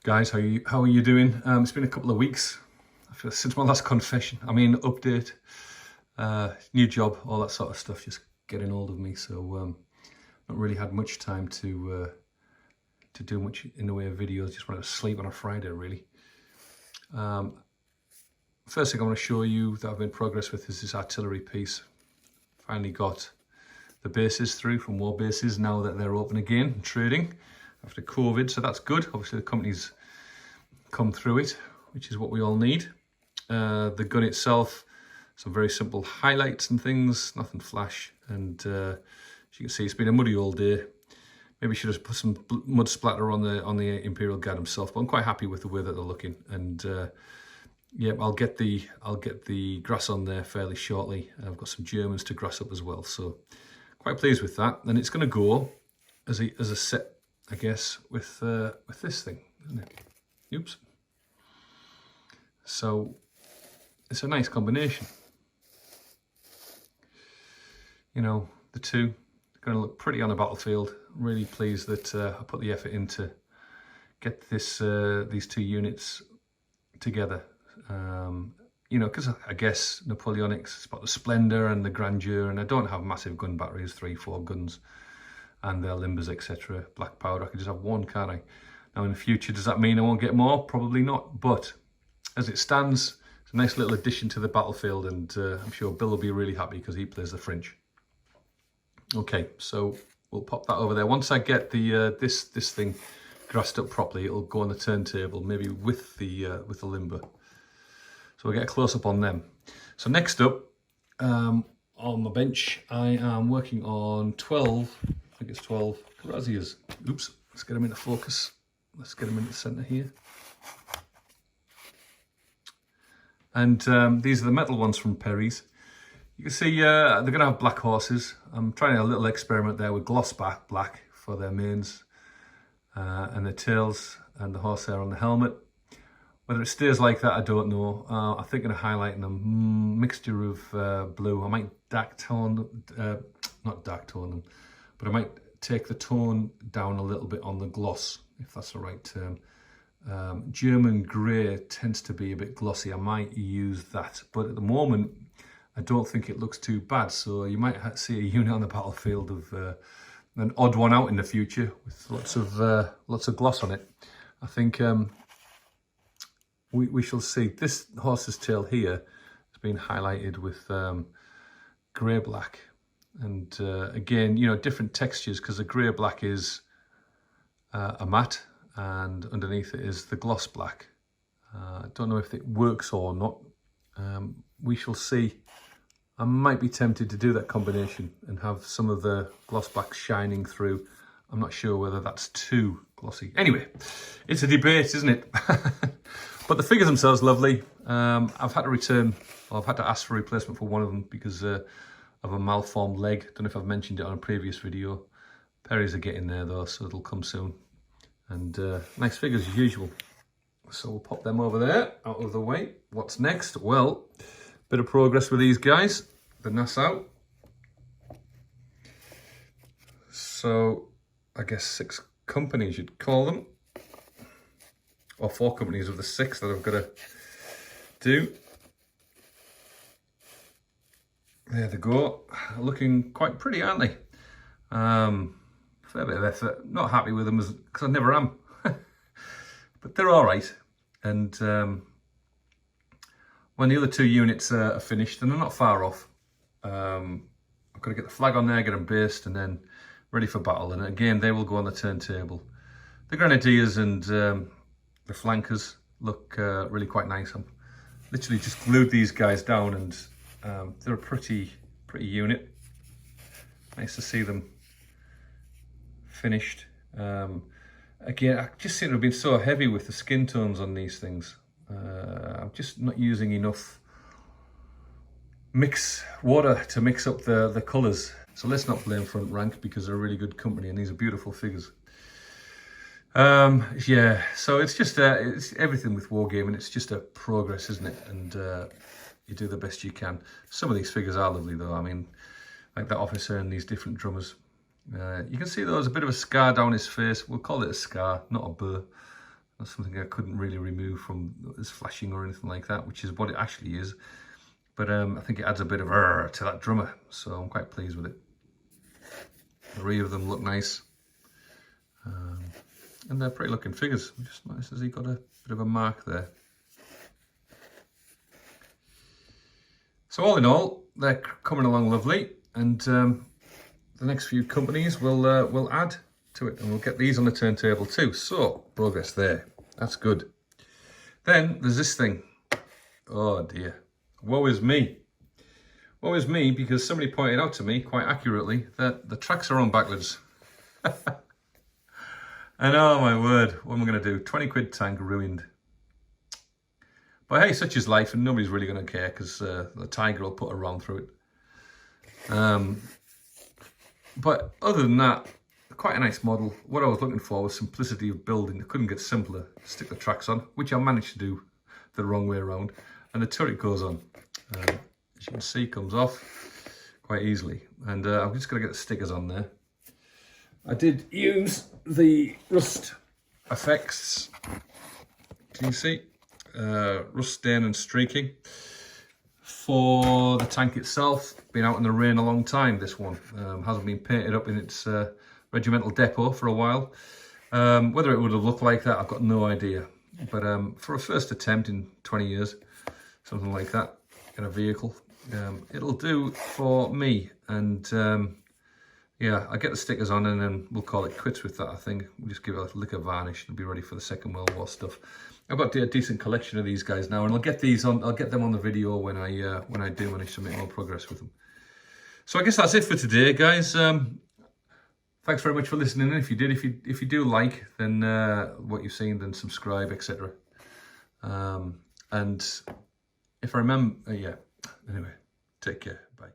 Guys, how are you doing? It's been a couple of weeks since my last confession. I mean, update, new job, all that sort of stuff, just getting hold of me. So not really had much time to do much in the way of videos. Just wanted to sleep on a Friday, really. First thing I want to show you that I've made progress with is this artillery piece. Finally got the bases through from war bases now that they're open again and trading after COVID, so that's good. Obviously the company's come through it, which is what we all need. The gun itself, some very simple highlights and things, nothing flash, and as you can see, it's been a muddy all day. Maybe should have put some mud splatter on the Imperial Guard himself, but I'm quite happy with the way that they're looking. And yeah, I'll get the grass on there fairly shortly. I've got some Germans to grass up as well, so quite pleased with that. And it's going to go as a set, I guess, with this thing, isn't it? Oops. So it's a nice combination. You know, the two are going to look pretty on the battlefield. I'm really pleased that I put the effort in to get these two units together. You know, because I guess Napoleonic's, it's about the splendour and the grandeur, and I don't have massive gun batteries, 3-4 guns, and their limbers, etc. Black powder, I could just have one, can't I? Now in the future, does that mean I won't get more? Probably not, but as it stands, it's a nice little addition to the battlefield, and I'm sure Bill will be really happy because he plays the French. Okay, so we'll pop that over there. Once I get the this thing grassed up properly, it'll go on the turntable, maybe with the limber. So we'll get a close-up on them. So next up, on my bench, I am working on 12, I think it's 12 Cuirassiers. Oops, let's get them into focus. Let's get them into the centre here. And these are the metal ones from Perry's. You can see they're going to have black horses. I'm trying a little experiment there with gloss black for their manes and their tails and the horsehair on the helmet. Whether it stays like that, I don't know. I'm thinking of highlighting them, mixture of blue. I might not dark tone them, but I might take the tone down a little bit on the gloss, if that's the right term. German grey tends to be a bit glossy. I might use that, but at the moment, I don't think it looks too bad. So you might see a unit on the battlefield of an odd one out in the future with lots of gloss on it. I think we shall see. This horse's tail here has been highlighted with grey black, and again, you know, different textures, because the grey black is a matte and underneath it is the gloss black. I don't know if it works or not. We shall see. I might be tempted to do that combination and have some of the gloss black shining through. I'm not sure whether that's too glossy. Anyway, it's a debate, isn't it? But the figures themselves, lovely. I've had to ask for a replacement for one of them because of a malformed leg. Don't know if I've mentioned it on a previous video. Perry's are getting there though, so it'll come soon. And nice figures as usual. So we'll pop them over there, out of the way. What's next? Well, bit of progress with these guys, the Nassau. So I guess 6 companies you'd call them, or 4 companies of the 6 that I've got to do. There they go, looking quite pretty, aren't they? Fair bit of effort. Not happy with them because I never am, but they're all right. And when the other 2 units are finished, and they're not far off, I've got to get the flag on there, get them based, and then ready for battle. And again, they will go on the turntable. The Grenadiers and the flankers look really quite nice. I'm literally just glued these guys down, and they're a pretty unit. Nice to see them finished. Again, I just seem to have been so heavy with the skin tones on these things. I'm just not using enough water to mix up the colours. So let's not blame Front Rank, because they're a really good company and these are beautiful figures. Yeah, so it's just it's everything with wargaming. It's just a progress, isn't it? And you do the best you can. Some of these figures are lovely though. I mean, like that officer and these different drummers. You can see there's a bit of a scar down his face. We'll call it a scar, not a burr. That's something I couldn't really remove from this flashing or anything like that, which is what it actually is. But I think it adds a bit of to that drummer, so I'm quite pleased with it. 3 of them look nice. And they're pretty looking figures. Just nice as he got a bit of a mark there. So all in all, they're coming along lovely, and the next few companies will add to it, and we'll get these on the turntable too. So progress there. That's good. Then there's this thing. Oh dear. Woe is me. Woe is me, because somebody pointed out to me quite accurately that the tracks are on backwards. And oh my word, what am I going to do? 20 quid tank ruined. But hey, such is life, and nobody's really going to care, because the Tiger will put a round through it. But other than that, quite a nice model. What I was looking for was simplicity of building. I couldn't get simpler to stick the tracks on, which I managed to do the wrong way around. And the turret goes on. As you can see, comes off quite easily. And I'm just going to get the stickers on there. I did use the rust effects. Can you see? Rust stain and streaking. For the tank itself, been out in the rain a long time, this one. Hasn't been painted up in its regimental depot for a while. Whether it would have looked like that, I've got no idea. But for a first attempt in 20 years, something like that, in a vehicle, it'll do for me. And yeah, I'll get the stickers on, and then we'll call it quits with that, I think. We'll just give it a lick of varnish and be ready for the Second World War stuff. I've got a decent collection of these guys now, and I'll get these on. I'll get them on the video when I do manage to make more progress with them. So I guess that's it for today, guys. Thanks very much for listening. If you did, if you do like, then what you've seen, then subscribe, etc. And if I remember, yeah. Anyway, take care. Bye.